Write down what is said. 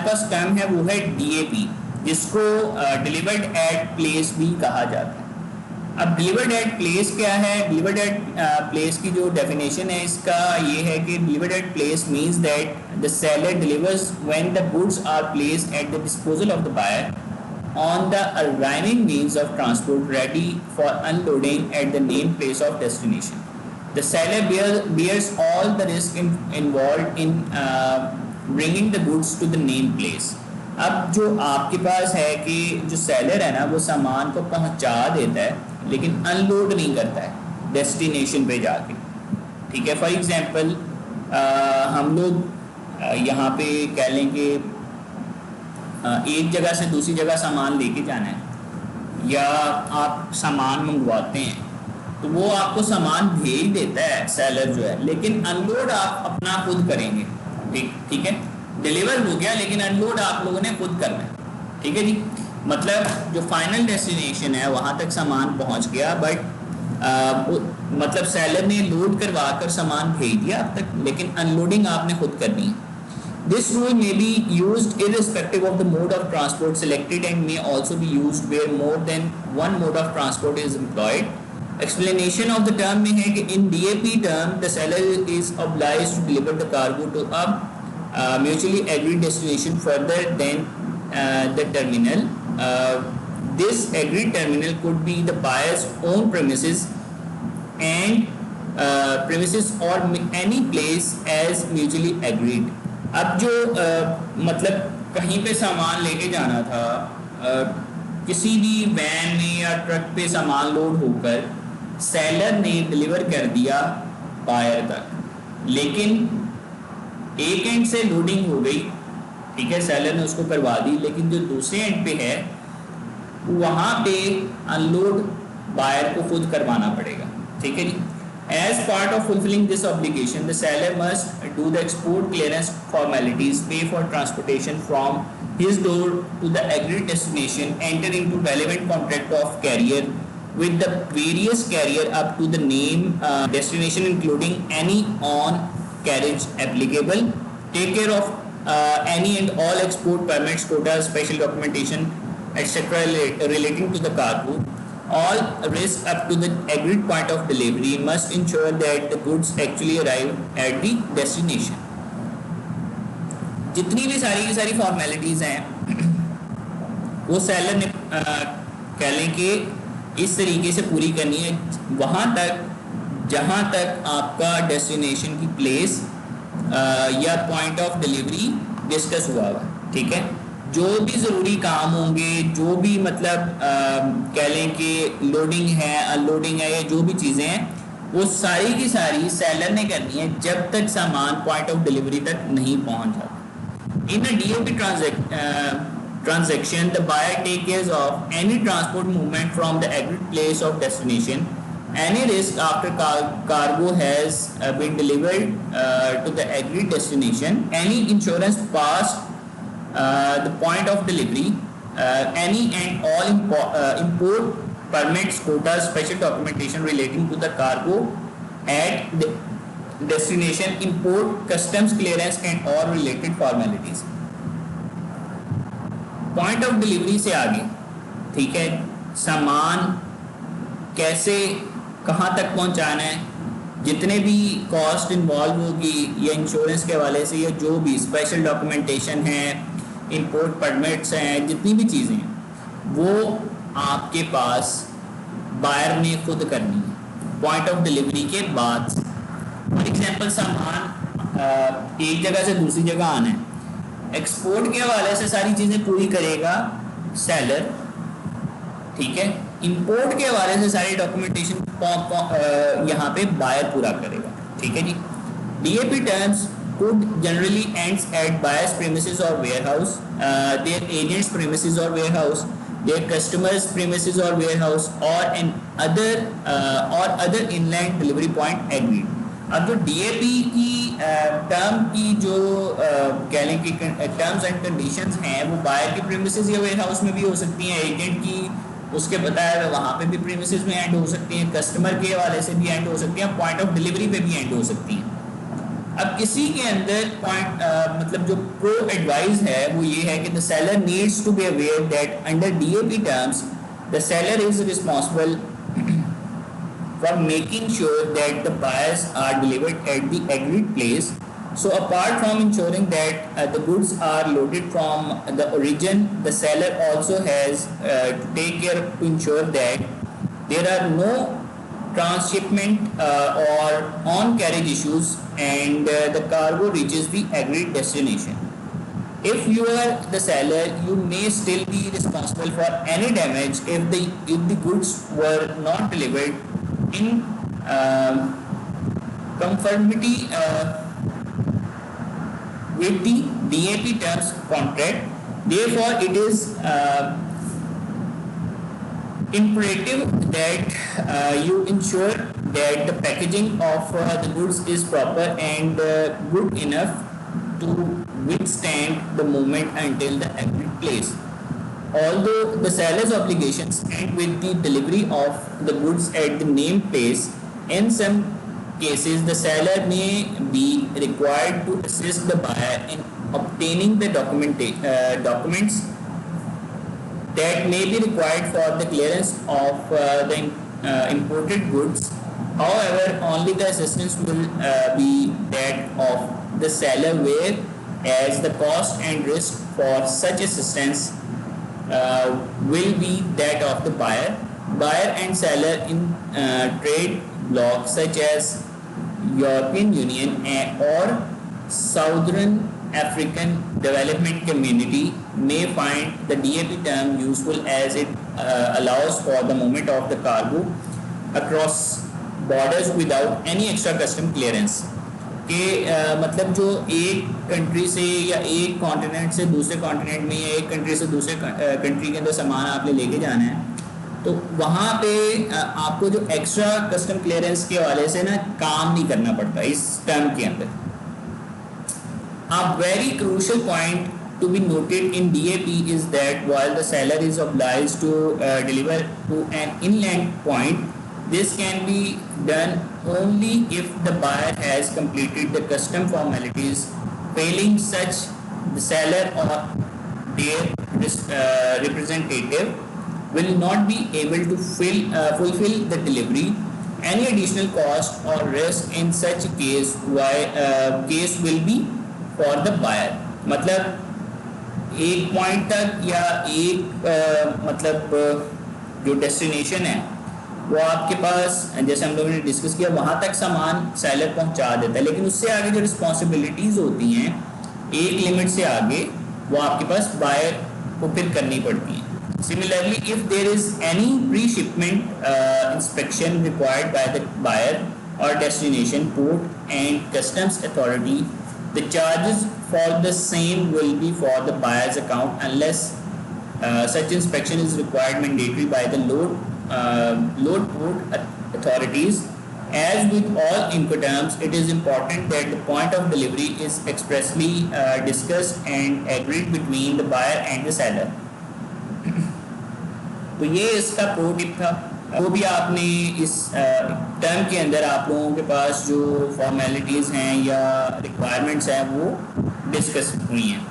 पास term है वो है डीएपी, जिसको डिलीवर्ड एट प्लेस भी कहा जाता है। अब डिलीवर्ड एट प्लेस क्या है? डिलीवर्ड एट प्लेस की जो डेफिनेशन है इसका ये है कि delivered at place means that the seller delivers when the goods are placed at the disposal of the buyer on the arriving means of transport ready for unloading at the named place of destination. The seller bears all the risk involved in bringing the goods to the named place. अब जो आपके पास है कि जो seller है ना वो सामान को पहुंचा देता है लेकिन अनलोड नहीं करता है डेस्टिनेशन पे जाके, ठीक है। फॉर एग्जांपल हम लोग यहाँ पे कह लें कि एक जगह से दूसरी जगह सामान लेके जाना है या आप सामान मंगवाते हैं तो वो आपको सामान भेज देता है सेलर जो है, लेकिन अनलोड आप अपना खुद करेंगे, ठीक है। डिलीवर हो गया लेकिन अनलोड आप लोगों ने खुद करना है, ठीक है जी। मतलब जो फाइनल डेस्टिनेशन है वहाँ तक सामान पहुँच गया, बट मतलब सेलर ने लोड करवा कर सामान भेज दिया अब तक, लेकिन अनलोडिंग आपने खुद करनी है। This rule may be used irrespective of the mode of transport selected and may also be used where more than one mode of transport is employed. Explanation of the term में है कि in DAP term the seller is obliged to deliver the cargo to a mutually agreed destination further than the terminal. This agreed terminal could be the buyer's own premises and premises or any place as mutually agreed. अब जो मतलब कहीं पे सामान लेके जाना था, किसी भी वैन में या ट्रक पे सामान लोड होकर सेलर ने डिलीवर कर दिया बायर तक, लेकिन एक एंड से लोडिंग हो गई, ठीक है, सेलर ने उसको करवा दी, लेकिन जो दूसरे एंड पे है वहाँ पे अनलोड बायर को खुद करवाना पड़ेगा, ठीक है जी। As part of fulfilling this obligation, the seller must do the export clearance formalities, pay for transportation from his door to the agreed destination, enter into relevant contract of carrier with the various carrier up to the name destination, including any on carriage applicable, take care of any and all export permits, quotas, special documentation, etc. relating to the cargo. All risks up to the agreed point of delivery must ensure that the goods actually arrive at the destination. जितनी भी सारी की सारी formalities हैं वो seller ने कह लें कि इस तरीके से पूरी करनी है वहाँ तक जहाँ तक आपका डेस्टिनेशन की प्लेस या पॉइंट ऑफ डिलीवरी डिस्कस हुआ हुआ, ठीक है। जो भी ज़रूरी काम होंगे, जो भी मतलब कह लें कि लोडिंग है, अनलोडिंग है, या जो भी चीज़ें हैं वो सारी की सारी सेलर ने करनी है जब तक सामान पॉइंट ऑफ डिलीवरी तक नहीं पहुंच जाता। इन अ DOP transaction, the buyer takes care of any transport movement from the agreed place of destination. Any risk after cargo has been delivered to the agreed destination, any insurance passed the point of delivery, any and all import permits, quotas, special documentation relating to the cargo at the destination, import, customs clearance and all related formalities. Point of delivery से आगे, ठीक है, सामान कैसे कहाँ तक पहुँचाना है, जितने भी कॉस्ट इन्वॉल्व होगी या इंश्योरेंस के हवाले से या जो भी स्पेशल डॉक्यूमेंटेशन है, इंपोर्ट परमिट्स हैं, जितनी भी चीज़ें हैं वो आपके पास बायर ने खुद करनी है पॉइंट ऑफ डिलीवरी के बाद। फॉर एग्जांपल सामान एक जगह से दूसरी जगह आना है, एक्सपोर्ट के हवाले से सारी चीज़ें पूरी करेगा सेलर, ठीक है। इंपोर्ट के हवाले से सारी डॉक्यूमेंटेशन यहाँ पे बायर पूरा करेगा, ठीक है जी। DAP terms could generally ends at buyer's premises or warehouse, their agent's premises or warehouse, their customer's premises or warehouse, or other inland delivery point agreed. अब जो DAP की टर्म की जो कह लें कि टर्म्स एंड कंडीशंस हैं वो बायर की प्रीमिसेस या वेयरहाउस में भी हो सकती हैं, एजेंट की उसके बताया हुआ वहाँ पे भी प्रीमिसेस में एंड हो सकती हैं, कस्टमर के हवाले से भी एंड हो सकती हैं, पॉइंट ऑफ डिलीवरी पे भी एंड हो सकती हैं। अब इसी के अंदर पॉइंट मतलब जो प्रो एडवाइस है वो ये है कि the seller needs to be aware that under DAP terms the seller is responsible for making sure that the buyers are delivered at the agreed place. So apart from ensuring that the goods are loaded from the origin, the seller also has to take care to ensure that there are no transshipment or on carriage issues and the cargo reaches the agreed destination. If you are the seller, you may still be responsible for any damage if the goods were not delivered in conformity with the DAP terms contract. Therefore, it is imperative that you ensure that the packaging of the goods is proper and good enough to withstand the movement until the agreed place. Although the seller's obligations end with the delivery of the goods at the named place, in some cases the seller may be required to assist the buyer in obtaining the documents that may be required for the clearance of the imported goods. However, only the assistance will be that of the seller, whereas the cost and risk for such assistance will be that of the buyer. Buyer and seller in trade blocs such as European Union or Southern African Development Community may find the DAP term useful as it allows for the movement of the cargo across borders without any extra custom clearance. कि मतलब जो एक country से या एक continent से दूसरे continent में या एक कंट्री से दूसरे कंट्री के अंदर सामान आपने लेके जाना है तो वहाँ पे आपको जो एक्स्ट्रा कस्टम क्लियरेंस के हवाले से ना काम नहीं करना पड़ता इस टर्म के अंदर. A very crucial point to be noted in DAP is that while the seller is obliged to deliver to an inland point, this can be done only if the buyer has completed the custom formalities. Failing such, the seller or their representative will not be able to fulfill the delivery. Any additional cost or risk in such a case will be for the buyer. मतलब एक point तक या एक मतलब जो destination है वो आपके पास जैसे हम लोगों ने डिस्कस किया वहाँ तक सामान सेलर पहुँचा देता है, लेकिन उससे आगे जो रिस्पॉन्सिबिलिटीज़ होती हैं एक लिमिट से आगे वो आपके पास बायर को फिर करनी पड़ती हैं. Similarly, if there is any pre-shipment inspection required by the buyer or destination port and customs authority, the charges for the same will be for the buyer's account unless such inspection is required mandatory by the load port authorities. As with all Incoterms, it is important that the point of delivery is expressly discussed and agreed between the buyer and the seller. तो ये इसका pro tip था, वो भी आपने इस term के अंदर आप लोगों के पास जो फॉर्मेलिटीज़ हैं या रिक्वायरमेंट्स हैं वो डिस्कस हुई हैं.